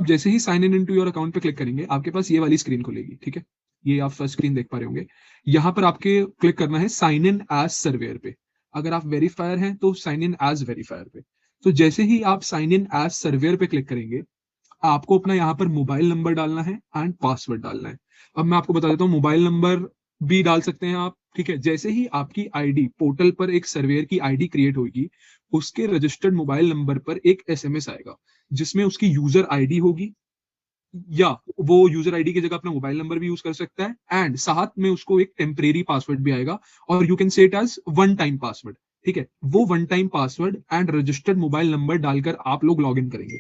जैसे ही sign in into your account पे क्लिक करेंगे आपके पास ये वाली स्क्रीन खुलेगी, ठीक है। ये आप फर्स्ट स्क्रीन देख पा रहे होंगे। यहाँ पर आपके क्लिक करना है साइन इन एज सर्वेयर पे। अगर आप वेरीफायर हैं तो साइन इन एज वेरीफायर पे। तो जैसे ही आप साइन इन एज सर्वेयर पे क्लिक करेंगे आपको अपना यहाँ पर मोबाइल नंबर डालना है एंड पासवर्ड डालना है। अब मैं आपको बता देता हूँ, मोबाइल नंबर भी डाल सकते हैं आप, ठीक है। जैसे ही आपकी आईडी पोर्टल पर एक सर्वेयर की आईडी क्रिएट होगी, उसके रजिस्टर्ड मोबाइल नंबर पर एक एसएमएस आएगा जिसमें उसकी यूजर आईडी होगी, या वो यूजर आईडी की जगह अपना मोबाइल नंबर भी यूज कर सकता है, एंड साथ में उसको एक टेम्परेरी पासवर्ड भी आएगा, और you can say it as one time password, ठीक है। वो one time password and registered mobile number डालकर आप लोग लॉग इन करेंगे।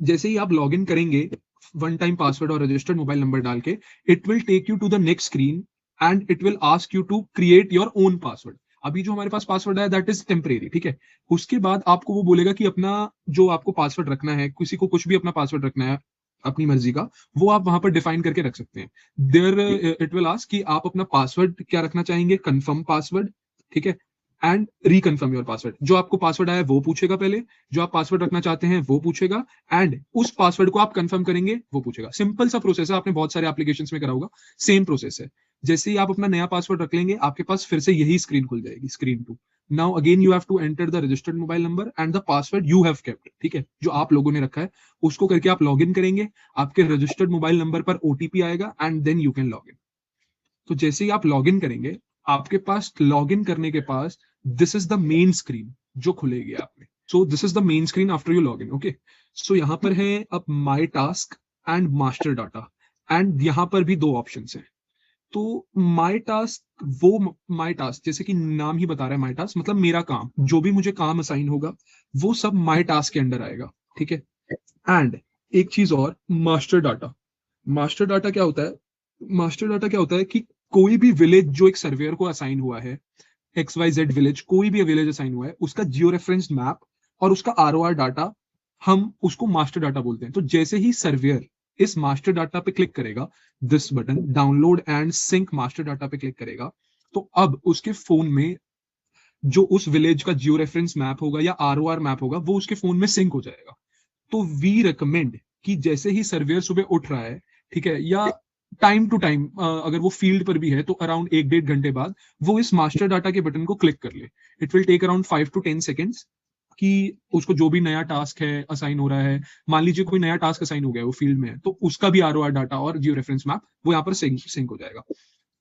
जैसे ही आप लॉग इन करेंगे वन टाइम पासवर्ड और रजिस्टर्ड मोबाइल नंबर डाल के, it will take you to the next screen and it will ask you to create your own password. अभी जो हमारे पास पासवर्ड है दैट इज टेम्परेरी, ठीक है। उसके बाद आपको वो बोलेगा कि अपना जो आपको पासवर्ड रखना है, किसी को कुछ भी अपना पासवर्ड रखना है अपनी मर्जी का, वो आप वहां पर डिफाइन करके रख सकते हैं। देयर इट विल आस्क कि आप अपना पासवर्ड क्या रखना चाहेंगे, कंफर्म पासवर्ड, ठीक है, एंड रिकन्फर्म योर पासवर्ड। जो आपको पासवर्ड आया वो पूछेगा पहले, जो आप पासवर्ड रखना चाहते हैं वो पूछेगा, एंड उस पासवर्ड को आप कंफर्म करेंगे वो पूछेगा। सिंपल सा प्रोसेस है, आपने बहुत सारे एप्लीकेशंस में करा होगा, सेम प्रोसेस है। जैसे ही आप अपना नया पासवर्ड रख लेंगे आपके पास फिर से यही स्क्रीन खुल जाएगी, screen 2। Now again you have to enter the registered mobile number and the password you have kept, ठीक है, जो आप लोगों ने रखा है उसको करके आप लॉग इन करेंगे। आपके रजिस्टर्ड मोबाइल नंबर पर ओटीपी आएगा and then you can log in. तो जैसे ही आप लॉग इन करेंगे आपके पास लॉग इन करने के पास this is the main screen जो खुलेगी आप में। So this is the main screen after you log in, okay. सो यहाँ पर है अब my task and master data, and यहाँ पर भी दो ऑप्शन हैं। तो माई टास्क, वो माई टास्क जैसे कि नाम ही बता रहा है, माई टास्क मतलब मेरा काम, जो भी मुझे काम असाइन होगा वो सब माई टास्क के अंडर आएगा, ठीक है। एंड एक चीज और, मास्टर डाटा। मास्टर डाटा क्या होता है? मास्टर डाटा क्या होता है कि कोई भी विलेज जो एक सर्वेयर को असाइन हुआ है, XYZ विलेज, कोई भी विलेज असाइन हुआ है, उसका जियो रेफरेंस मैप और उसका ROR डाटा, हम उसको मास्टर डाटा बोलते हैं। तो जैसे ही सर्वेयर इस मास्टर डाटा पे क्लिक करेगा, this button download and sync master data पे क्लिक करेगा, तो अब उसके फोन में जो उस विलेज का जियो रेफरेंस मैप होगा या ROR मैप होगा वो उसके फोन में सिंक हो जाएगा। तो वी रिकमेंड कि जैसे ही सर्वेयर सुबह उठ रहा है, ठीक है, या टाइम टू टाइम अगर वो फील्ड पर भी है तो अराउंड 1-1.5 घंटे बाद वो इस मास्टर डाटा के बटन को क्लिक कर ले। It will take around 5 to 10 seconds कि उसको जो भी नया टास्क है असाइन हो रहा है, मान लीजिए कोई नया टास्क असाइन हो गया है, वो फील्ड में है, तो उसका भी ROR डाटा और जियो रेफरेंस मैप वो यहाँ पर सिंक हो जाएगा।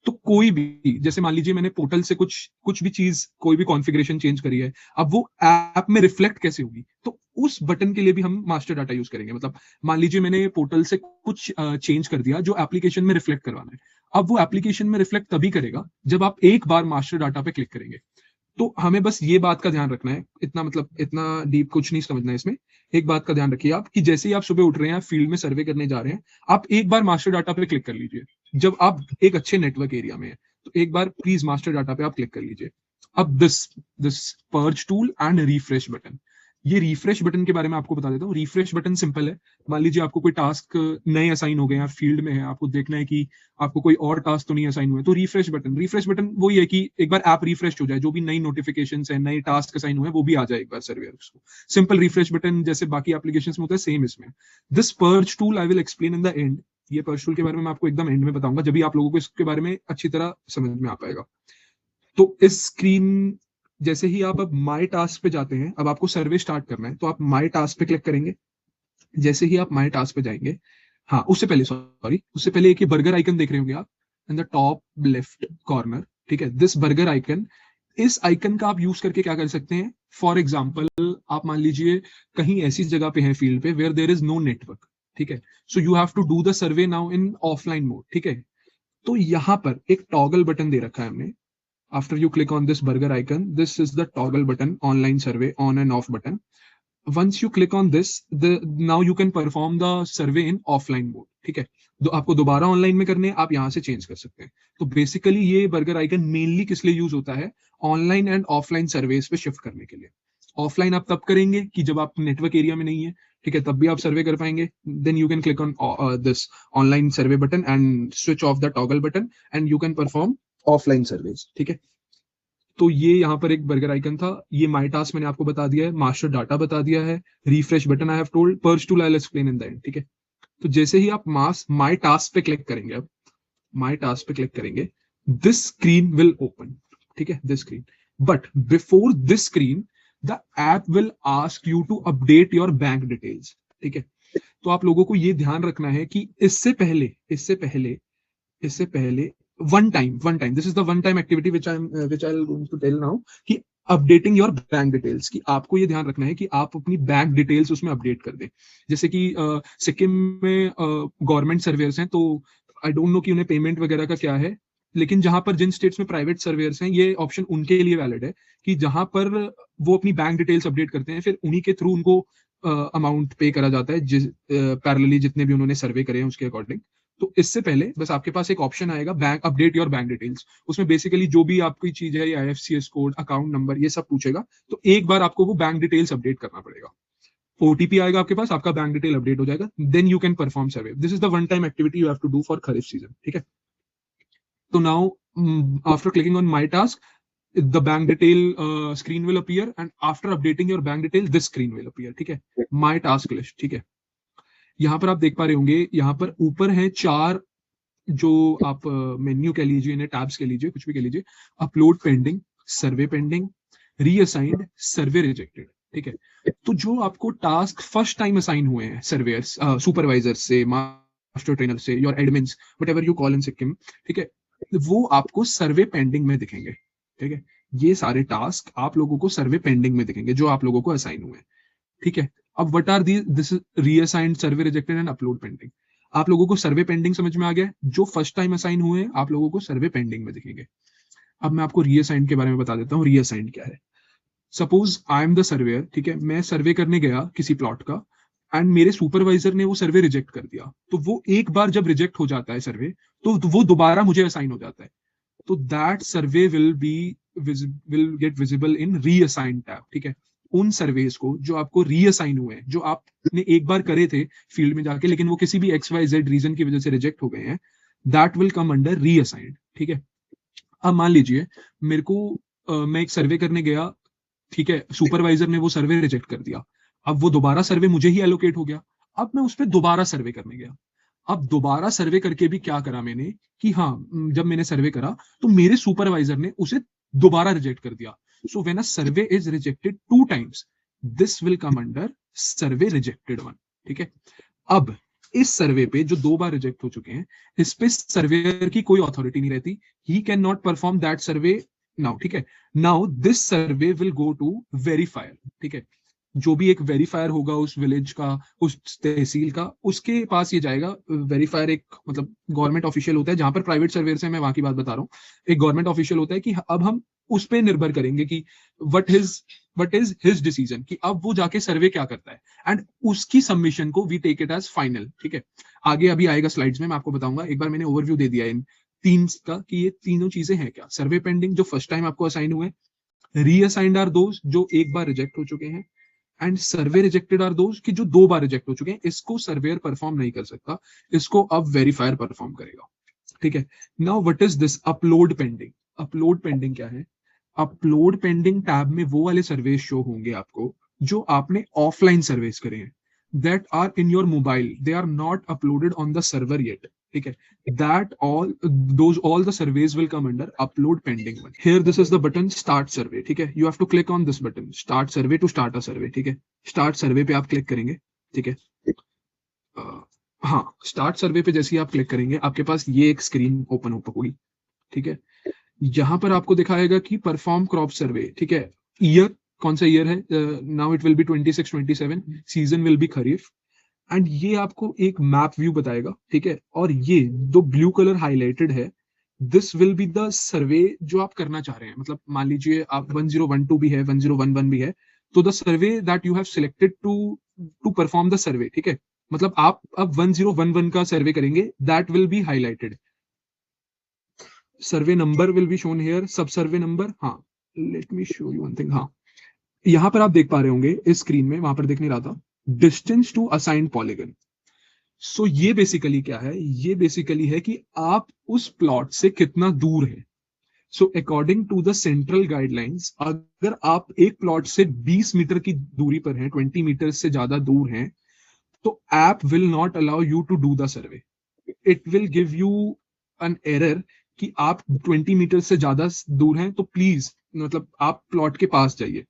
तो कोई भी, जैसे मान लीजिए मैंने पोर्टल से कुछ भी चीज, कोई भी कॉन्फ़िगरेशन चेंज करी है, अब वो ऐप में रिफ्लेक्ट कैसे होगी, तो उस बटन के लिए भी हम मास्टर डाटा यूज करेंगे। मतलब मान लीजिए मैंने पोर्टल से कुछ चेंज कर दिया जो एप्लीकेशन में रिफ्लेक्ट करवाना है, अब वो एप्लीकेशन में रिफ्लेक्ट तभी करेगा जब आप एक बार मास्टर डाटा पे क्लिक करेंगे। तो हमें बस ये बात का ध्यान रखना है, इतना मतलब इतना डीप कुछ नहीं समझना है इसमें। एक बात का ध्यान रखिए आप कि जैसे ही आप सुबह उठ रहे हैं, फील्ड में सर्वे करने जा रहे हैं, आप एक बार मास्टर डाटा पे क्लिक कर लीजिए। जब आप एक अच्छे नेटवर्क एरिया में है तो एक बार प्लीज मास्टर डाटा पे आप क्लिक कर लीजिए। अब this purge tool and refresh button, ये रिफ्रेश बटन के बारे में आपको बता देता हूँ। रिफ्रेश बटन सिंपल है, मान लीजिए आपको कोई टास्क नए असाइन हो गए हैं, फील्ड में है, आपको देखना है कि आपको कोई और टास्क तो नहीं असाइन हुए, तो रिफ्रेश बटन वही है कि एक बार ऐप रिफ्रेश हो जाए, जो भी नई नोटिफिकेशन है, नए टास्क असाइन हुए वो भी आ जाए एक बार सर्वेयर को। सिंपल रिफ्रेश बटन जैसे बाकी एप्लीकेशन में होता है, सेम इसमें। This purge tool I will explain in the end. ये पर्ज टूल के बारे में मैं आपको एकदम एंड में बताऊंगा, जब भी आप लोगों को इसके बारे में अच्छी तरह समझ में आ पाएगा। तो इस स्क्रीन, जैसे ही आप अब माई टास्क पे जाते हैं, अब आपको सर्वे स्टार्ट करना है तो आप माई टास्क पे क्लिक करेंगे। जैसे ही आप माई टास्क पे जाएंगे, हाँ उससे पहले एक ये बर्गर आइकन देख रहे होंगे आप in the top left corner, ठीक है। दिस बर्गर आइकन, इस आइकन का आप यूज करके क्या कर सकते हैं, फॉर एग्जाम्पल आप मान लीजिए कहीं ऐसी जगह पे है फील्ड पे where there is no network, ठीक है। So you have to do the survey now in offline mode, ठीक है। तो यहाँ पर एक टॉगल बटन दे रखा है हमने। After you click on this burger icon, this is the toggle button, online survey on and off button. Once you click on this, now you can perform the survey in offline mode, ठीक है। आपको दोबारा online में करने, आप यहाँ से change कर सकते हैं। तो बेसिकली ये बर्गर आइकन मेनली किस लिए यूज होता है, ऑनलाइन एंड ऑफलाइन सर्वेस पे शिफ्ट करने के लिए। ऑफलाइन आप तब करेंगे कि जब आप नेटवर्क एरिया में नहीं है, ठीक है, तब भी आप सर्वे कर पाएंगे। Then you can click on this online survey button and switch off the toggle button and you can perform offline surveys, ठीक है। तो ये यहाँ पर एक बर्गर आइकन था, ये माई टास्क मैंने आपको बता दिया है, मास्टर डाटा बता दिया है, refresh button I have told, perch tool I will explain in the end, ठीक है। तो जैसे ही आप माई टास्क पे क्लिक करेंगे, अब माई टास्क पे क्लिक करेंगे, दिस स्क्रीन विल ओपन, ठीक है, this screen. But before this screen the app will ask you to update your bank details, ठीक है। तो आप लोगों को ये ध्यान रखना है कि इससे पहले one time this is the one time activity which I am going to tell now, कि अपडेटिंग योर बैंक डिटेल्स, कि आपको ये ध्यान रखना है कि आप अपनी बैंक डिटेल्स उसमें अपडेट कर दें। जैसे कि सिक्किम में गवर्नमेंट सर्वेयर्स हैं, तो आई डोंट नो कि उन्हें पेमेंट वगैरह का क्या है, लेकिन जहां पर जिन स्टेट्स में प्राइवेट सर्वेयर्स हैं, ये ऑप्शन उनके लिए वैलिड है कि जहां पर वो अपनी बैंक डिटेल्स अपडेट करते हैं, फिर उन्हीं के थ्रू उनको अमाउंट पे करा जाता है, जिस पैरेलली जितने भी उन्होंने सर्वे करे हैं उसके अकॉर्डिंग। तो इससे पहले बस आपके पास एक ऑप्शन आएगा, bank update your bank details. उसमें बेसिकली जो भी आपकी चीज है, आईएफएससी कोड, अकाउंट नंबर, ये सब पूछेगा। तो एक बार आपको वो बैंक डिटेल्स अपडेट करना पड़ेगा, ओटीपी आएगा आपके पास, आपका बैंक डिटेल अपडेट हो जाएगा, then you can perform survey. This is the one time activity you have to do for kharif season, ठीक है। तो now after clicking on my task, the bank detail screen will appear, and after updating your bank detail this screen will appear, ठीक है। my task list, ठीक है। यहाँ पर आप देख पा रहे होंगे, यहाँ पर ऊपर है 4, जो आप मेन्यू कह लीजिए, इन्हें टैब्स कह लीजिए, कुछ भी कह लीजिए। अपलोड पेंडिंग, सर्वे पेंडिंग, रीअसाइंड, सर्वे रिजेक्टेड, ठीक है। तो जो आपको टास्क फर्स्ट टाइम असाइन हुए हैं सर्वेयर्स, सुपरवाइजर्स से, मास्टर ट्रेनर से, your admins, whatever you call in Sikkim, ठीक है, वो आपको सर्वे पेंडिंग में दिखेंगे, ठीक है। ये सारे टास्क आप लोगों को सर्वे पेंडिंग में दिखेंगे जो आप लोगों को असाइन हुए हैं, ठीक है। अब what are this reassigned, survey rejected and upload pending. आप लोगों को सर्वे पेंडिंग समझ में आ गया, जो फर्स्ट टाइम असाइन हुए हैं आप लोगों को सर्वे पेंडिंग में दिखेंगे। अब मैं आपको रीअसाइंड के बारे में बता देता हूँ, रीअसाइंड क्या है। Suppose I am the surveyor, ठीक है, मैं सर्वे करने गया किसी प्लॉट का, एंड मेरे सुपरवाइजर ने वो सर्वे रिजेक्ट कर दिया। तो वो एक बार जब रिजेक्ट हो जाता है सर्वे, तो वो दोबारा मुझे असाइन हो जाता है। तो that survey will get visible in reassign tab, ठीक है। उन सर्वेस को जो आपको रीअसाइन हुए हैं, जो आपने एक बार करे थे फील्ड में जाके, लेकिन वो किसी भी XYZ रीजन की वजह से रिजेक्ट हो गए हैं, दैट विल कम अंडर रीअसाइंड, ठीक है। अब मान लीजिए मेरे को मैं एक सर्वे करने गया, ठीक है, सुपरवाइजर ने वो सर्वे रिजेक्ट कर दिया। अब वो दोबारा सर्वे मुझे ही एलोकेट हो गया। अब मैं उस पर दोबारा सर्वे करने गया। अब दोबारा सर्वे करके भी क्या करा मैंने, कि हाँ, जब मैंने सर्वे करा तो मेरे सुपरवाइजर ने उसे दोबारा रिजेक्ट कर दिया। So when a survey is rejected 2 times, this will come under survey rejected 1, ठीक है। अब इस सर्वे पे जो 2 बार रिजेक्ट हो चुके हैं, इस पे सर्वेयर की कोई अथॉरिटी नहीं रहती, he can not perform that survey now, ठीक है। Now this survey will go to verifier, ठीक है। जो भी एक वेरीफायर होगा उस विलेज का, उस तहसील का, उसके पास ये जाएगा। वेरीफायर एक मतलब गवर्नमेंट ऑफिशियल होता है, जहां पर प्राइवेट सर्वेयर से मैं वहां की बात बता रहा हूँ। एक गवर्नमेंट ऑफिशियल होता है कि अब हम उस पर निर्भर करेंगे कि वट इज हिज डिसीजन, कि अब वो जाके सर्वे क्या करता है, एंड उसकी सबमिशन को we take it as final, ठीक है। आगे अभी आएगा स्लाइड्स में, मैं आपको बताऊंगा। एक बार मैंने ओवरव्यू दे दिया इन 3 का, कि ये तीनों चीजें हैं क्या। सर्वे पेंडिंग जो फर्स्ट टाइम आपको असाइन हुए, रीअसाइंड आर दोज जो एक बार रिजेक्ट हो चुके हैं, and survey rejected are those की जो 2 बार रिजेक्ट हो चुके हैं। इसको सर्वेयर परफॉर्म नहीं कर सकता, इसको अब वेरीफायर परफॉर्म करेगा, ठीक है। Now what is this upload pending. Upload pending क्या है। अपलोड पेंडिंग टैब में वो वाले सर्वेस शो होंगे आपको जो आपने ऑफलाइन सर्वेस करे हैं, that are in your mobile, they are not uploaded on the server yet, ठीक है। That all the surveys will come under upload pending one. Here this is the button start survey, ठीक है। You have to click on this button start survey to start a survey, ठीक है। start survey पे आप click करेंगे, ठीक है। हाँ, स्टार्ट सर्वे पे जैसे ही आप क्लिक करेंगे, आपके पास ये एक स्क्रीन ओपन होगी, ठीक है। यहाँ पर आपको दिखाएगा कि परफॉर्म क्रॉप सर्वे, ठीक है। ईयर कौन सा ईयर है, now it will be 26-27, season will be kharif, and ये आपको एक मैप व्यू बताएगा, ठीक है। और ये जो ब्लू कलर हाईलाइटेड है, this will be the survey जो आप करना चाह रहे हैं। मतलब मान लीजिए आप 1012 भी है, 1011 भी है, तो the survey that you have selected to perform the survey, ठीक है। मतलब आप अब 1011 का सर्वे करेंगे, that will be highlighted. Survey number will be shown here, sub survey number. हाँ, let me show you one thing. हाँ, यहाँ पर आप देख पा रहे होंगे इस स्क्रीन में, वहां पर देख नहीं रहा था, डिस्टेंस टू असाइन पॉलीगन। सो ये बेसिकली क्या है, ये बेसिकली है कि आप उस प्लॉट से कितना दूर है। So according to the central guidelines, अगर आप एक प्लॉट से 20 मीटर की दूरी पर हैं, 20 मीटर से ज्यादा दूर हैं, तो app will not allow you to do the survey. It will give you an error कि आप 20 मीटर से ज्यादा दूर हैं, तो प्लीज मतलब आप प्लॉट के पास जाइए.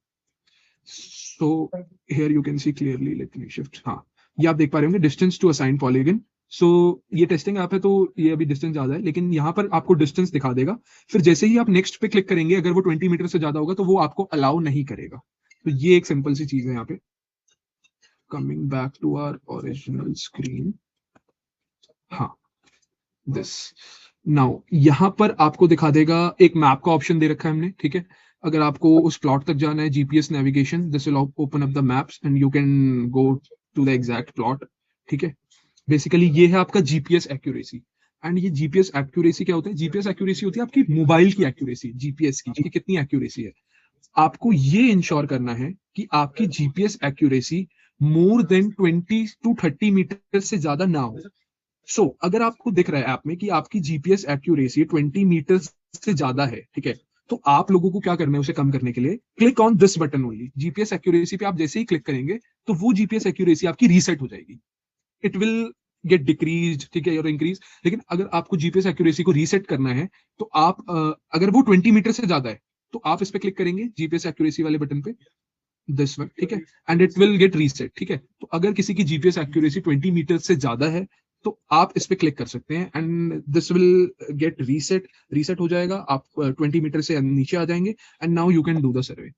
So here you can see clearly, let me shift. हाँ, ये आप देख पा रहे होंगे, डिस्टेंस टू असाइन पॉलीगन. सो ये टेस्टिंग ऐप है, तो ये अभी डिस्टेंस ज्यादा है, लेकिन यहाँ पर आपको डिस्टेंस दिखा देगा. फिर जैसे ही आप नेक्स्ट पे क्लिक करेंगे, अगर वो 20 मीटर से ज्यादा होगा तो वो आपको अलाउ नहीं करेगा. तो ये एक सिंपल सी चीज है यहाँ पे. Coming back to our original screen. हाँ, दिस. नाउ यहाँ पर आपको दिखा देगा, एक मैप का ऑप्शन दे रखा है हमने, ठीक है. अगर आपको उस प्लॉट तक जाना है, GPS navigation, this will open up the maps and you can go to the exact plot. ठीक है. बेसिकली ये है आपका जीपीएस एक्यूरेसी. एंड ये जीपीएस एक्यूरेसी क्या होता है? जीपीएस एक्यूरेसी होती है आपकी मोबाइल की एक्यूरेसी, जीपीएस की कितनी एक्यूरेसी है. आपको ये इंश्योर करना है कि आपकी GPS accuracy more than 20 to 30 metre से ज्यादा ना हो. सो अगर आपको दिख रहा है ऐप में कि आपकी जीपीएस एक्यूरेसी 20 मीटर से ज्यादा है, ठीक है, तो आप लोगों को क्या करना है उसे कम करने के लिए? Click on this button only. GPS accuracy पे आप जैसे ही क्लिक करेंगे तो वो जीपीएस एक्यूरेसी आपकी रीसेट हो जाएगी. इट विल गेट डिक्रीज, ठीक है, और इंक्रीज. लेकिन अगर आपको जीपीएस एक्यूरेसी को रीसेट करना है तो आप अगर वो 20 मीटर से ज्यादा है तो आप इस पे क्लिक करेंगे, जीपीएस एक्यूरेसी वाले बटन पे, दिस वन, ठीक है, and it will get reset. ठीक है. तो अगर किसी की जीपीएस एक्यूरेसी 20 मीटर से ज्यादा है तो आप इस पे क्लिक कर सकते हैं and this will get reset हो जाएगा. आप 20 मीटर से नीचे आ जाएंगे and now you can do the सर्वे.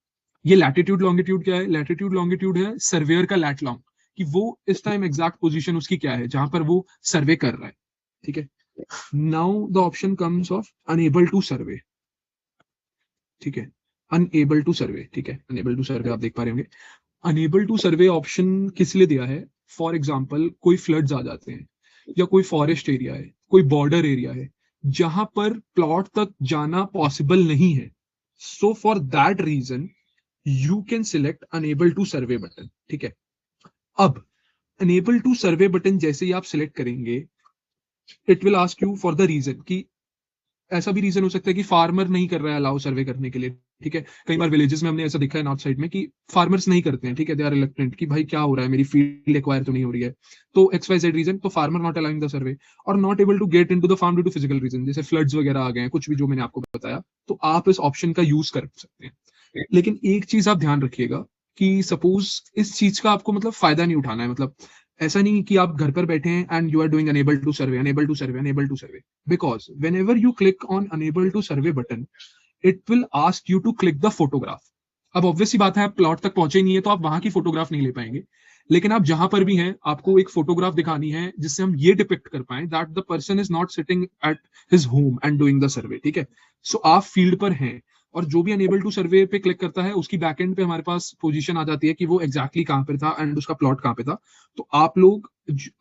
ये लैटिट्यूड लॉन्गिट्यूड क्या है? लैटिट्यूड लॉन्गिट्यूड है सर्वेयर का लैट लॉन्ग, कि वो इस टाइम एग्जैक्ट पोजीशन उसकी क्या है जहां पर वो सर्वे कर रहा है. ठीक है. Now the option comes of unable to survey. ठीक है, अनएबल टू सर्वे. ठीक है, अनएबल टू सर्वे आप देख पा रहे होंगे. अनेबल टू सर्वे ऑप्शन किस लिए दिया है? फॉर एग्जाम्पल कोई फ्लड्स आ जाते हैं, या कोई फॉरेस्ट एरिया है, कोई बॉर्डर एरिया है जहां पर प्लॉट तक जाना पॉसिबल नहीं है. So for that reason you can select unable to survey button. ठीक है. अब अनेबल टू सर्वे बटन जैसे ही आप सिलेक्ट करेंगे, it will ask you for the reason, कि ऐसा भी रीजन हो सकता है कि फार्मर नहीं कर रहा है अलाउ सर्वे करने के लिए. ठीक है. कई बार विलेजेस में हमने ऐसा देखा है नॉर्थ साइड में कि फार्मर्स नहीं करते हैं. ठीक है. दे आर रिलक्टेंट कि भाई क्या हो रहा है, मेरी फील्ड एक्वायर तो नहीं हो रही है, तो XYZ रीजन, तो farmer not allowing the survey और not able to get into the farm due to physical reason, जैसे फ्लड्स वगैरह आ गए हैं, कुछ भी जो मैंने आपको बताया, तो आप इस ऑप्शन का यूज कर सकते हैं. लेकिन एक चीज आप ध्यान रखिएगा कि सपोज इस चीज का आपको मतलब फायदा नहीं उठाना है. मतलब ऐसा नहीं कि आप घर पर बैठे हैं and you are doing unable to survey, unable to survey, unable to survey. Because whenever you click on unable to survey button, it will ask you to click the photograph. अब ऑब्वियस सी बात है, आप plot तक पहुंचे ही नहीं है तो आप वहां की फोटोग्राफ नहीं ले पाएंगे. लेकिन आप जहां पर भी हैं, आपको एक फोटोग्राफ दिखानी है जिससे हम ये डिपिक्ट कर पाए that the person is not sitting at his home and doing the survey. ठीक है. सो आप फील्ड पर हैं और जो भी अनेबल टू सर्वे पे क्लिक करता है उसकी बैकएंड पे हमारे पास पोजीशन आ जाती है कि वो एग्जैक्टली कहाँ पर था एंड उसका प्लॉट कहाँ पे था. तो आप लोग,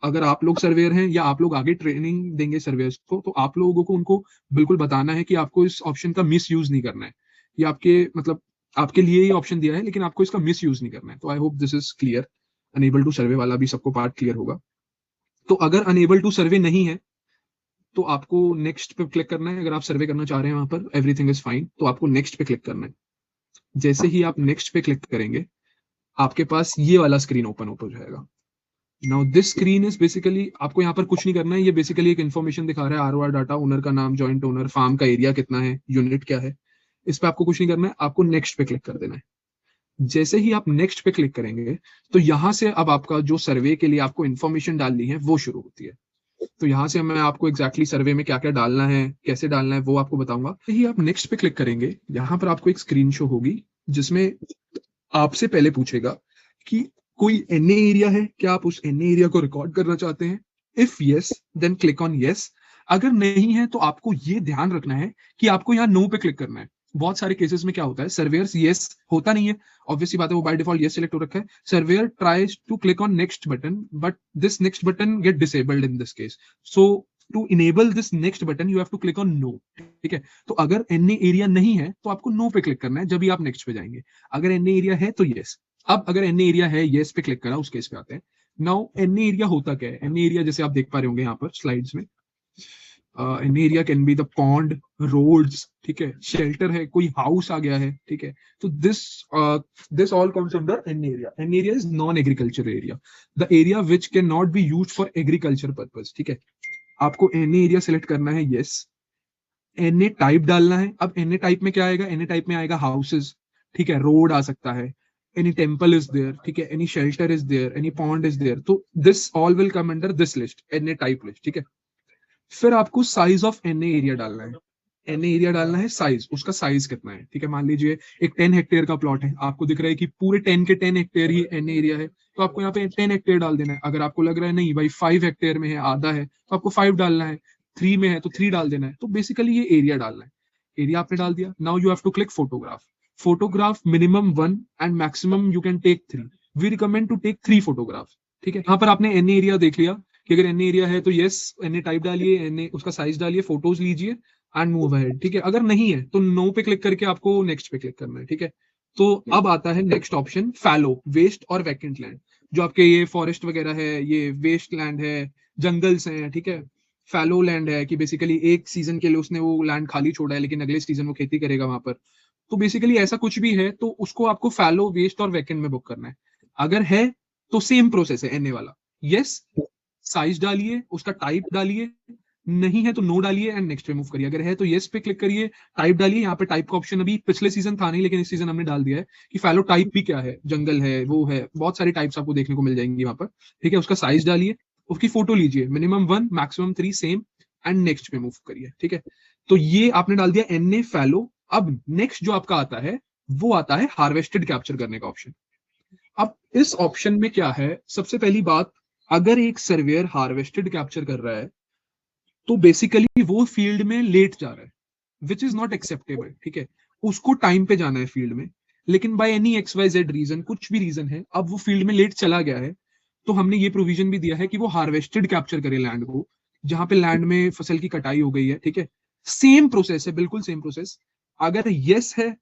अगर आप लोग सर्वेयर हैं या आप लोग आगे ट्रेनिंग देंगे सर्वेयर्स को, तो आप लोगों को उनको बिल्कुल बताना है कि आपको इस ऑप्शन का मिस यूज नहीं करना है. ये आपके मतलब आपके लिए ही ऑप्शन दिया है, लेकिन आपको इसका मिस यूज नहीं करना है. तो I hope this is clear. Unable to survey वाला भी सबको पार्ट क्लियर होगा. तो अगर अनेबल टू सर्वे नहीं है तो आपको नेक्स्ट पे क्लिक करना है. अगर आप सर्वे करना चाह रहे हैं वहां पर एवरीथिंग इज फाइन, तो आपको नेक्स्ट पे क्लिक करना है. जैसे ही आप नेक्स्ट पे क्लिक करेंगे, आपके पास ये वाला स्क्रीन ओपन हो जाएगा. Now this screen is basically, आपको यहाँ पर कुछ नहीं करना है. ये बेसिकली एक इन्फॉर्मेशन दिखा रहा है, आरओआर डाटा, ओनर का नाम, जॉइंट ओनर, फार्म का एरिया कितना है, यूनिट क्या है. इस पे आपको कुछ नहीं करना है, आपको नेक्स्ट पे क्लिक कर देना है. जैसे ही आप नेक्स्ट पे क्लिक करेंगे तो यहाँ से अब आपका जो सर्वे के लिए आपको इन्फॉर्मेशन डालनी है वो शुरू होती है. तो यहाँ से मैं आपको एग्जैक्टली सर्वे में क्या क्या डालना है, कैसे डालना है, वो आपको बताऊंगा. ही आप नेक्स्ट पे क्लिक करेंगे, यहाँ पर आपको एक स्क्रीन शो होगी जिसमें आपसे पहले पूछेगा कि कोई एनए एरिया है, क्या आप उस एनए एरिया को रिकॉर्ड करना चाहते हैं. If yes, then click on yes. अगर नहीं है तो आपको ये ध्यान रखना है कि आपको यहाँ नो पे क्लिक करना है. बहुत सारे केसेस में क्या होता है, सर्वेयर्स यस होता नहीं है, ऑब्वियसली बात है, वो बाय डिफॉल्ट यस सिलेक्ट हो रखा है. Surveyor tries to click on next button but this next button get disabled in this case. So to enable this next button you have to click on no. ठीक है. तो अगर NA area नहीं है तो आपको नो पे click करना है जब भी आप नेक्स्ट पे जाएंगे. अगर एनए एरिया है तो यस. अब अगर एनए एरिया है, यस पे क्लिक करा, उस केस पे आते हैं. नाउ एनए एरिया होता क्या है? एनए एरिया जैसे आप देख पा रहे होंगे यहाँ पर स्लाइड्स में, an area can be the pond, roads, ठीक है, शेल्टर है, कोई हाउस आ गया है, ठीक है। तो this all comes under an area. An area is non agriculture area, the area which can not be use for agriculture purpose, ठीक है। आपको एन एरिया सेलेक्ट करना है, यस। एन ए टाइप डालना है। अब एन ए टाइप में क्या आएगा, एन ए टाइप में आएगा हाउसेज, ठीक है, रोड आ सकता है, एनी टेम्पल इज देयर, ठीक है, any shelter is there, any pond is there, तो this all will come under this list, N A type list, ठीक है। फिर आपको size of N A area डालना है। एन ए एरिया डालना है, साइज, उसका साइज कितना है, ठीक है। मान लीजिए एक 10 हेक्टेयर का प्लॉट है, आपको दिख रहा है कि पूरे 10 के 10 हेक्टेयर ही एन ए एरिया है, तो आपको यहाँ पे 10 हेक्टेयर डाल देना है। अगर आपको लग रहा है नहीं भाई 5 हेक्टेयर में है, आधा है, तो आपको 5 डालना है। 3 में है तो 3 डाल देना है। तो बेसिकली ये एरिया डालना है। एरिया आपने डाल दिया। Now you have to click photograph. Photograph minimum 1 and maximum you can take 3। We recommend to take 3 photograph, ठीक है। यहाँ पर आपने एन एरिया देख लिया कि अगर एन एरिया है तो यस, एन ए टाइप डालिए, एन ए उसका साइज डालिए, फोटोज लीजिए एंड मूव अहेड, ठीक है। अगर नहीं है तो नो पे क्लिक करके आपको नेक्स्ट पे क्लिक करना है, ठीक है। तो अब आता है नेक्स्ट ऑप्शन, फैलो, वेस्ट और वैकेंट लैंड। जो आपके ये फॉरेस्ट वगैरह है, ये वेस्ट लैंड है, जंगल्स हैं, ठीक है। फैलो लैंड है कि बेसिकली एक सीजन के लिए उसने वो लैंड खाली छोड़ा है, लेकिन अगले सीजन वो खेती करेगा वहां पर। तो बेसिकली ऐसा कुछ भी है तो उसको आपको फैलो, वेस्ट और वैकेंट में बुक करना है। अगर है तो सेम प्रोसेस है एनए वाला, यस, साइज डालिए, उसका टाइप डालिए, नहीं है तो नो डालिए एंड नेक्स्ट पे मूव करिए। अगर है तो येस पे क्लिक करिए, टाइप डालिए। यहाँ पे टाइप का ऑप्शन अभी पिछले सीजन था नहीं, लेकिन इस सीजन हमने डाल दिया है कि फैलो टाइप भी क्या है, जंगल है, वो है, बहुत सारी टाइप्स आपको देखने को मिल जाएंगी वहां पर, ठीक है। उसका साइज डालिए, उसकी फोटो लीजिए, minimum 1 maximum 3 same, and next पे मूव करिए, ठीक है। तो ये आपने डाल दिया एन ए फैलो। अब नेक्स्ट जो आपका आता है वो आता है हार्वेस्टेड कैप्चर करने का ऑप्शन। अब इस ऑप्शन में क्या है, सबसे पहली बात, अगर एक सर्वेयर हार्वेस्टेड कैप्चर कर रहा है तो बेसिकली वो फील्ड में लेट जा रहा है, विच इज नॉट एक्सेप्टेबल, ठीक है। उसको टाइम पे जाना है फील्ड में, लेकिन by any X Y Z reason, कुछ भी रीजन है, अब वो फील्ड में लेट चला गया है, तो हमने ये प्रोविजन भी दिया है कि वो हार्वेस्टेड कैप्चर करे लैंड को, जहां पे लैंड में फसल की कटाई हो गई है, ठीक है। सेम प्रोसेस है, बिल्कुल सेम प्रोसेस। अगर यस है,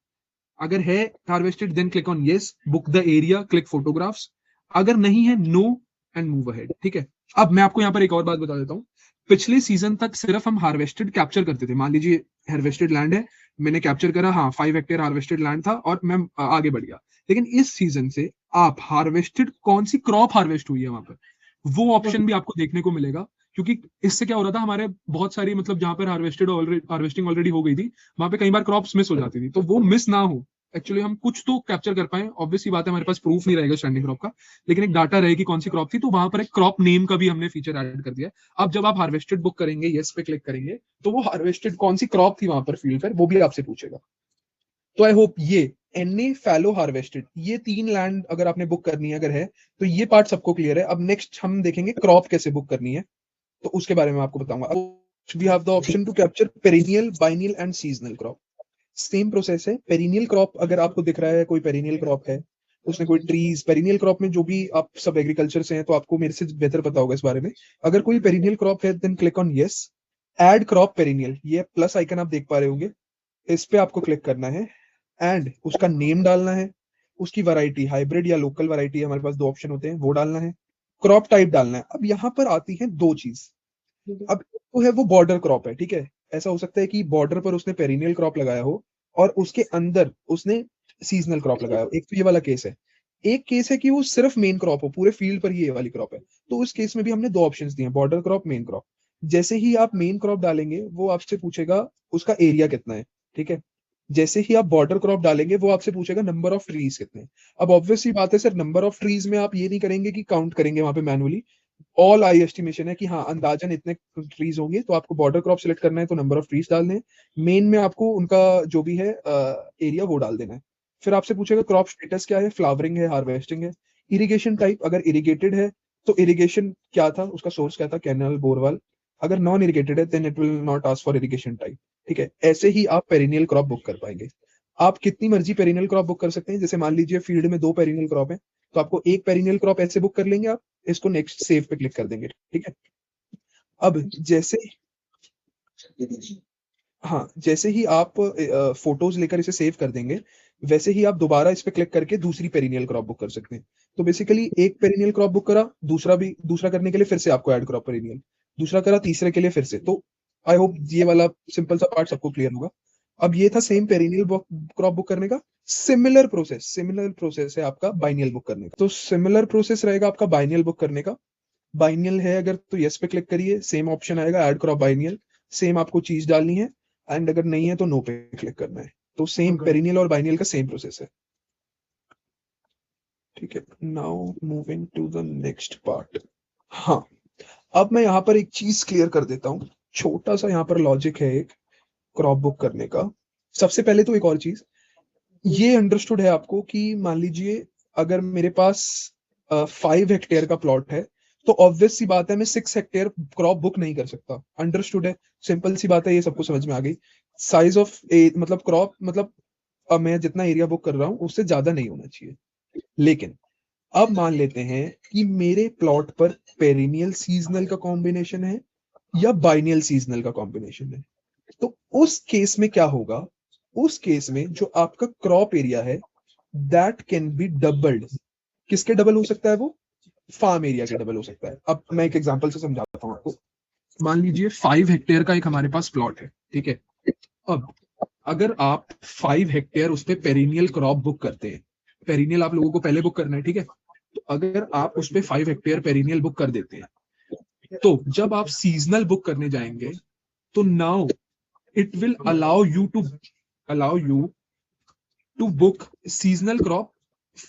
अगर है harvested, then click on yes, book the area, click photographs. अगर नहीं है, नो एंड मूव अहेड, ठीक है। अब मैं आपको यहाँ पर एक और बात बता देता हूँ। पिछले सीजन तक सिर्फ हम हार्वेस्टेड कैप्चर करते थे। मान लीजिए हार्वेस्टेड लैंड है, मैंने कैप्चर करा, हाँ 5 हेक्टेयर हार्वेस्टेड लैंड था और मैं आगे बढ़ गया। लेकिन इस सीजन से आप हार्वेस्टेड, कौन सी क्रॉप हार्वेस्ट हुई है वहां पर, वो ऑप्शन भी आपको देखने को मिलेगा। क्योंकि इससे क्या हो रहा था, हमारे बहुत सारी मतलब जहां पर हार्वेस्टिंग ऑलरेडी हो गई थी, वहां पे कई बार क्रॉप्स मिस हो जाती थी। तो वो मिस ना हो, एक्चुअली हम कुछ तो कैप्चर कर पाए। ऑब्वियसली बात है, हमारे पास प्रूफ नहीं रहेगा स्टैंडिंग क्रॉप का, लेकिन एक डाटा रहेगी कौन सी क्रॉप थी, तो वहां पर एक क्रॉप नेम का भी हमने फीचर ऐड कर दिया। अब जब आप हार्वेस्टेड बुक करेंगे, यस पे क्लिक करेंगे, तो वो हार्वेस्टेड कौन सी क्रॉप थी वहां पर फील्ड पर, वो भी आपसे पूछेगा। तो आई होप ये एनए फैलो हार्वेस्टेड, ये 3 लैंड अगर आपने बुक करनी है, अगर है तो ये पार्ट सबको क्लियर है। अब नेक्स्ट हम देखेंगे क्रॉप कैसे बुक करनी है, तो उसके बारे में आपको बताऊंगा। We have the option to capture perennial, biennial and seasonal crop. Same process है। पेरिनियल क्रॉप अगर आपको दिख रहा है कोई पेरिनियल क्रॉप है, उसमें कोई ट्रीज, पेरिनियल क्रॉप में जो भी, आप सब एग्रीकल्चर से हैं तो आपको मेरे से बेहतर पता होगा इस बारे में। अगर कोई पेरिनियल क्रॉप है, then click on yes, add crop perennial, ये प्लस आइकन आप देख पा रहे होंगे, इस पे आपको क्लिक करना है एंड उसका नेम डालना है, उसकी वैरायटी हाइब्रिड या लोकल वैरायटी, हमारे पास 2 ऑप्शन होते हैं, वो डालना है, क्रॉप टाइप डालना है। अब यहाँ पर आती है 2 चीज। अब तो है वो बॉर्डर क्रॉप है, ठीक है। ऐसा हो सकता है कि बॉर्डर पर उसने पेरिनियल क्रॉप लगाया हो और उसके अंदर उसने सीजनल क्रॉप लगाया हो। एक तो ये वाला केस है। एक केस है कि वो सिर्फ मेन क्रॉप हो, पूरे फील्ड पर ये वाली क्रॉप है। तो उस केस में भी हमने 2 ऑप्शंस दिए हैं, बॉर्डर क्रॉप, मेन क्रॉप। जैसे ही आप मेन क्रॉप डालेंगे, वो आपसे पूछेगा उसका एरिया कितना है, ठीक है। जैसे ही आप बॉर्डर क्रॉप डालेंगे, वो आपसे पूछेगा नंबर ऑफ ट्रीज कितने हैं। अब ऑब्वियसली बात है सर, नंबर ऑफ ट्रीज में आप ये नहीं करेंगे कि काउंट करेंगे वहां पे मैनुअली, ऑल आई एस्टिमेशन है कि हाँ अंदाजन इतने ट्रीज होंगे। तो आपको बॉर्डर क्रॉप सिलेक्ट करना है तो नंबर ऑफ ट्रीज डालने हैं, मेन में आपको उनका जो भी है एरिया वो डाल देना है। फिर आपसे पूछेगा क्रॉप स्टेटस क्या है, फ्लावरिंग है, हार्वेस्टिंग है। इरिगेशन टाइप, अगर इरिगेटेड है तो इरिगेशन क्या था, उसका सोर्स क्या था, कैनल, बोरवेल। अगर नॉन इरिगेटेड है then it will not ask for irrigation type, ठीक है। ऐसे ही आप पेरिनियल क्रॉप बुक कर पाएंगे। आप कितनी मर्जी पेरिनियल क्रॉप बुक कर सकते हैं। जैसे मान लीजिए फील्ड में 2 पेरिनियल क्रॉप है, तो आपको एक पेरिनियल क्रॉप ऐसे बुक कर लेंगे आप, इसको नेक्स्ट सेव पे क्लिक कर देंगे, ठीक है। अब जैसे, हाँ, जैसे ही आप फोटोज लेकर इसे सेव कर देंगे, वैसे ही आप दोबारा इस पे क्लिक करके दूसरी पेरिनियल क्रॉप बुक कर सकते हैं। तो बेसिकली एक पेरिनियल क्रॉप बुक करा, दूसरा करने के लिए फिर से आपको ऐड क्रॉप पेरिनियल, दूसरा करा, तीसरे के लिए फिर से। तो आई होप ये वाला सिंपल सा पार्ट सबको क्लियर होगा। अब ये था सेम पेरिनियल क्रॉप बुक करने का। सिमिलर प्रोसेस है आपका बाइनियल बुक करने का। तो सिमिलर प्रोसेस रहेगा आपका बाइनियल बुक करने का। बाइनियल है अगर तो यस पे क्लिक करिए, सेम ऑप्शन आएगा ऐड क्रॉप बाइनियल, सेम आपको चीज डालनी है। एंड अगर नहीं है तो नो पे क्लिक करना है। तो सेम पेरिनियल और बाइनियल का सेम प्रोसेस है। ठीक है, now moving to the next part. हाँ, अब मैं यहाँ पर एक चीज क्लियर कर देता हूँ। छोटा सा यहाँ पर लॉजिक है एक क्रॉप बुक करने का। सबसे पहले तो एक और चीज ये अंडरस्टूड है आपको कि मान लीजिए अगर मेरे पास 5 हेक्टेयर का प्लॉट है तो ऑब्वियस सी बात है मैं 6 हेक्टेयर क्रॉप बुक नहीं कर सकता। अंडरस्टूड है, सिंपल सी बात है, ये सबको समझ में आ गई। साइज ऑफ मतलब क्रॉप मतलब मैं जितना एरिया बुक कर रहा हूँ उससे ज्यादा नहीं होना चाहिए। लेकिन अब मान लेते हैं कि मेरे प्लॉट पर पेरिनियल सीजनल का कॉम्बिनेशन है या बाइनियल सीजनल का कॉम्बिनेशन है। तो उस केस में क्या होगा, उस केस में जो आपका क्रॉप एरिया है दैट कैन बी डबल्ड। किसके डबल हो सकता है वो? फार्म एरिया के डबल हो सकता है। अब मैं एक एग्जांपल से समझाता हूँ आपको। मान लीजिए 5 हेक्टेयर का एक हमारे पास प्लॉट है, ठीक है। अब अगर आप 5 हेक्टेयर उस पर पेरिनियल क्रॉप बुक करते हैं, पेरिनियल आप लोगों को पहले बुक करना है, ठीक है। तो अगर आप उस पर 5 हेक्टेयर पेरिनियल बुक कर देते हैं तो जब आप सीजनल बुक करने जाएंगे तो now it will allow you to book seasonal crop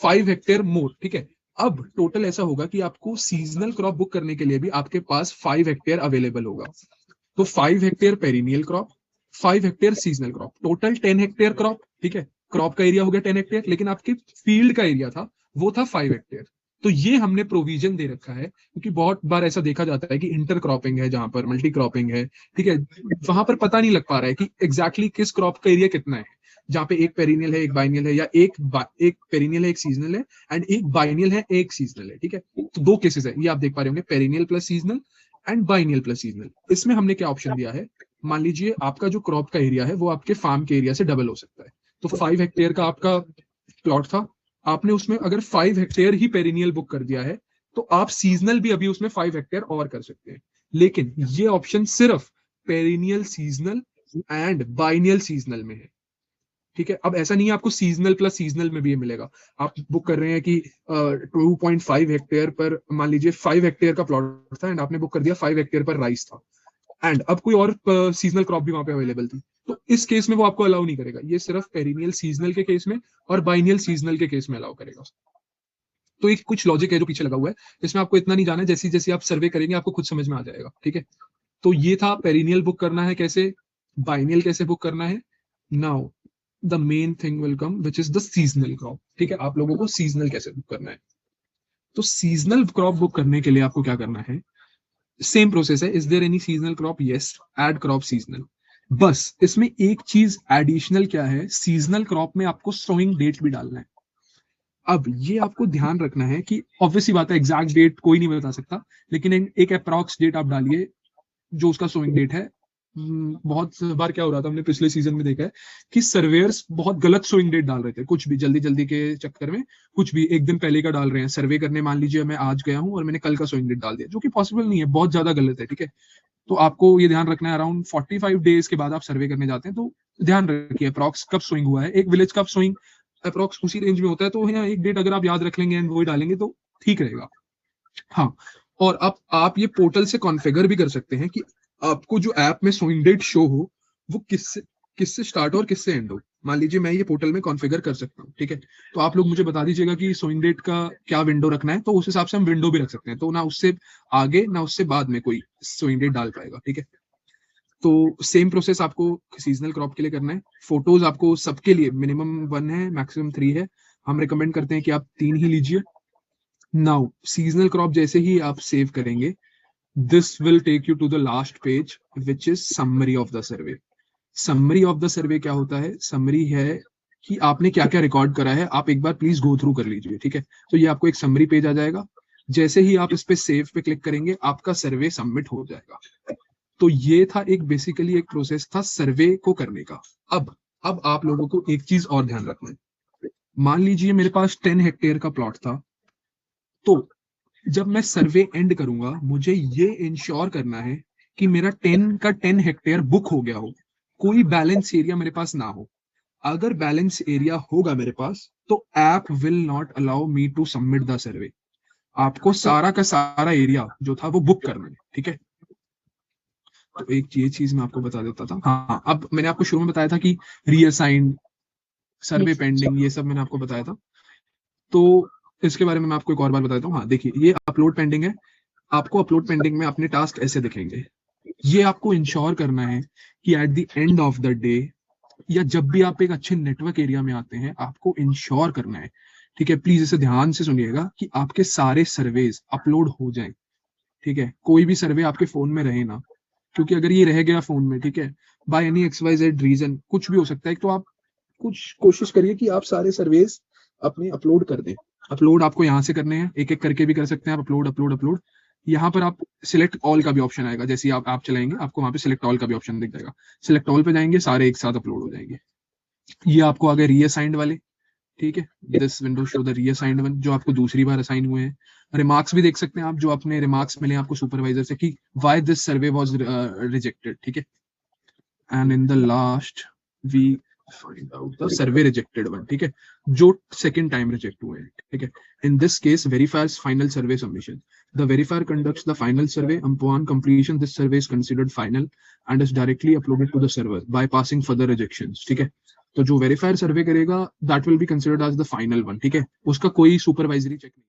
5 hectare more, ठीक है। अब टोटल ऐसा होगा कि आपको सीजनल क्रॉप बुक करने के लिए भी आपके पास 5 हेक्टेयर अवेलेबल होगा। तो 5 hectare perennial crop, 5 hectare seasonal crop, total 10 hectare crop, ठीक है। क्रॉप का एरिया हो गया 10 हेक्टेयर, लेकिन आपके फील्ड का एरिया था वो था 5 हेक्टेयर। तो ये हमने प्रोविजन दे रखा है क्योंकि बहुत बार ऐसा देखा जाता है कि इंटर क्रॉपिंग है, जहां पर मल्टी क्रॉपिंग है, ठीक है, वहां पर पता नहीं लग पा रहा है कि एग्जैक्टली किस क्रॉप का एरिया कितना है। जहाँ पे एक पेरिनियल है एक बाइनियल है, या एक पेरिनियल है एक सीजनल है, एंड एक बाइनियल है एक सीजनल है, ठीक है। तो दो केसेस है, ये आप देख पा रहे होंगे, perennial plus seasonal and biennial plus seasonal. इसमें हमने क्या ऑप्शन दिया है, मान लीजिए आपका जो क्रॉप का एरिया है वो आपके फार्म के एरिया से डबल हो सकता है। तो 5 हेक्टेयर का आपका प्लॉट था, आपने उसमें अगर 5 हेक्टेयर ही पेरिनियल बुक कर दिया है तो आप सीजनल भी अभी उसमें 5 हेक्टेयर और कर सकते हैं। लेकिन ये ऑप्शन सिर्फ perennial seasonal and biennial seasonal में है, ठीक है। अब ऐसा नहीं है आपको सीजनल प्लस सीजनल में भी ये मिलेगा। आप बुक कर रहे हैं कि 2.5 हेक्टेयर पर, मान लीजिए 5 हेक्टेयर का प्लॉट था एंड आपने बुक कर दिया 5 हेक्टेयर पर राइस था, एंड अब कोई और सीजनल क्रॉप भी वहां पे अवेलेबल थी, तो इस केस में वो आपको अलाउ नहीं करेगा। ये सिर्फ पेरिनियल सीजनल के केस में और बाइनियल सीजनल के केस में अलाउ करेगा। तो एक कुछ लॉजिक है जो पीछे लगा हुआ है, इसमें आपको इतना नहीं जाना है, जैसे जैसे आप सर्वे करेंगे आपको खुद समझ में आ जाएगा, ठीक है। तो ये था पेरिनियल बुक करना है कैसे, बाइनियल कैसे बुक करना है। Now the main thing will come which is the seasonal crop, ठीक है। आप लोगों को सीजनल कैसे बुक करना है। तो सीजनल क्रॉप बुक करने के लिए आपको क्या करना है, सेम प्रोसेस है। Is there any seasonal crop, yes, add crop seasonal. बस इसमें एक चीज एडिशनल क्या है, सीजनल क्रॉप में आपको सोइंग डेट भी डालना है। अब ये आपको ध्यान रखना है कि ऑब्वियसली बात है एग्जैक्ट डेट कोई नहीं बता सकता, लेकिन एक अप्रॉक्स डेट आप डालिए जो उसका सोइंग डेट है। बहुत बार क्या हो रहा था, हमने पिछले सीजन में देखा है कि सर्वेयर्स बहुत गलत सोइंग डेट डाल रहे थे, कुछ भी जल्दी जल्दी के चक्कर में कुछ भी एक दिन पहले का डाल रहे हैं सर्वे करने। मान लीजिए मैं आज गया हूं और मैंने कल का सोइंग डेट डाल दिया, जो कि पॉसिबल नहीं है, बहुत ज्यादा गलत है, ठीक है। तो आपको ये ध्यान रखना है, अराउंड 45 डेज के बाद आप सर्वे करने जाते हैं तो ध्यान रखिए अप्रॉक्स कब सोइंग हुआ है। एक विलेज का सोइंग अप्रॉक्स उसी रेंज में होता है, तो यहाँ एक डेट अगर आप याद रख लेंगे एंड वही डालेंगे तो ठीक रहेगा। हाँ, और अब आप ये पोर्टल से कॉन्फ़िगर भी कर सकते हैं कि आपको जो ऐप में सोइंग डेट शो हो वो किससे किससे स्टार्ट और किससे एंड हो। मान लीजिए मैं ये पोर्टल में कॉन्फ़िगर कर सकता हूँ, ठीक है। तो आप लोग मुझे बता दीजिएगा कि सोइंग डेट का क्या विंडो रखना है, तो उस हिसाब से हम विंडो भी रख सकते हैं, तो ना उससे आगे ना उससे बाद में कोई सोइंग डेट डाल पाएगा, ठीक है। तो सेम प्रोसेस आपको सीजनल क्रॉप के लिए करना है। फोटोज आपको सबके लिए मिनिमम 1 है, मैक्सिमम 3 है। हम रिकमेंड करते हैं कि आप 3 ही लीजिए। नाउ सीजनल क्रॉप जैसे ही आप सेव करेंगे, this will take you to the last page which is summary of the survey. Summary of the survey क्या होता है, समरी है कि आपने क्या क्या रिकॉर्ड करा है, आप एक बार प्लीज गो थ्रू कर लीजिए, ठीक है। तो ये आपको एक समरी पेज आ जाएगा, जैसे ही आप इस पे सेव पे क्लिक करेंगे आपका सर्वे सबमिट हो जाएगा। तो ये था एक बेसिकली एक प्रोसेस था सर्वे को करने का। अब आप लोगों को एक चीज और ध्यान रखना है। मान लीजिए मेरे पास 10 हेक्टेयर का प्लॉट था, तो जब मैं सर्वे एंड करूंगा मुझे ये इंश्योर करना है कि मेरा 10 का 10 हेक्टेयर बुक हो गया हो, कोई बैलेंस एरिया मेरे पास ना हो। अगर बैलेंस एरिया होगा मेरे पास तो app will not allow me to submit the survey. आपको सारा का सारा एरिया जो था वो बुक करना है, ठीक है। तो एक ये चीज मैं आपको बता देता था। हाँ, अब मैंने आपको शुरू में बताया था कि रीअसाइन, सर्वे पेंडिंग, ये सब मैंने आपको बताया था। तो इसके बारे में मैं आपको एक और बार बताता हूँ। हाँ देखिए, ये अपलोड पेंडिंग है। आपको अपलोड पेंडिंग में अपने टास्क ऐसे दिखेंगे। ये आपको इंश्योर करना है कि at the end of the day, या जब भी आप एक अच्छे नेटवर्क एरिया में आते हैं, आपको इंश्योर करना है, ठीक है, प्लीज इसे ध्यान से सुनिएगा, कि आपके सारे सर्वेज अपलोड हो जाएं, ठीक है। कोई भी सर्वे आपके फोन में रहे ना, क्योंकि अगर ये रह गया फोन में, ठीक है, बाय एनी XYZ रीजन, कुछ भी हो सकता है, तो आप कुछ कोशिश करिए कि आप सारे सर्वेज अपने अपलोड कर दें। अपलोड आपको यहाँ से करने हैं, एक एक करके भी कर सकते हैं आप, अपलोड अपलोड अपलोड। यहाँ पर आप सिलेक्ट ऑल का भी ऑप्शन आएगा, जैसे ही आप चलाएंगे आपको वहां पे सिलेक्ट ऑल का भी ऑप्शन दिख जाएगा। सिलेक्ट ऑल पे जाएंगे, सारे एक साथ अपलोड हो जाएंगे। ये आपको आ गए रीअसाइंड वाले, ठीक है। This window show the reassigned one, जो आपको दूसरी बार असाइन हुए हैं। रिमार्क्स भी देख सकते हैं आप, जो अपने रिमार्क्स मिले आपको सुपरवाइजर से, कि why this survey was rejected, ठीक है। And in the last we find out the survey rejected one, ठीक है, जो सेकंड टाइम रिजेक्ट हुए हैं, ठीक है। In this case verifiers final survey submission, the verifier conducts the final survey, upon completion this survey is considered final and is directly uploaded to the server by passing further rejections, ठीक है। तो जो verifier survey करेगा that will be considered as the final one, ठीक है, उसका कोई supervisory check नहीं।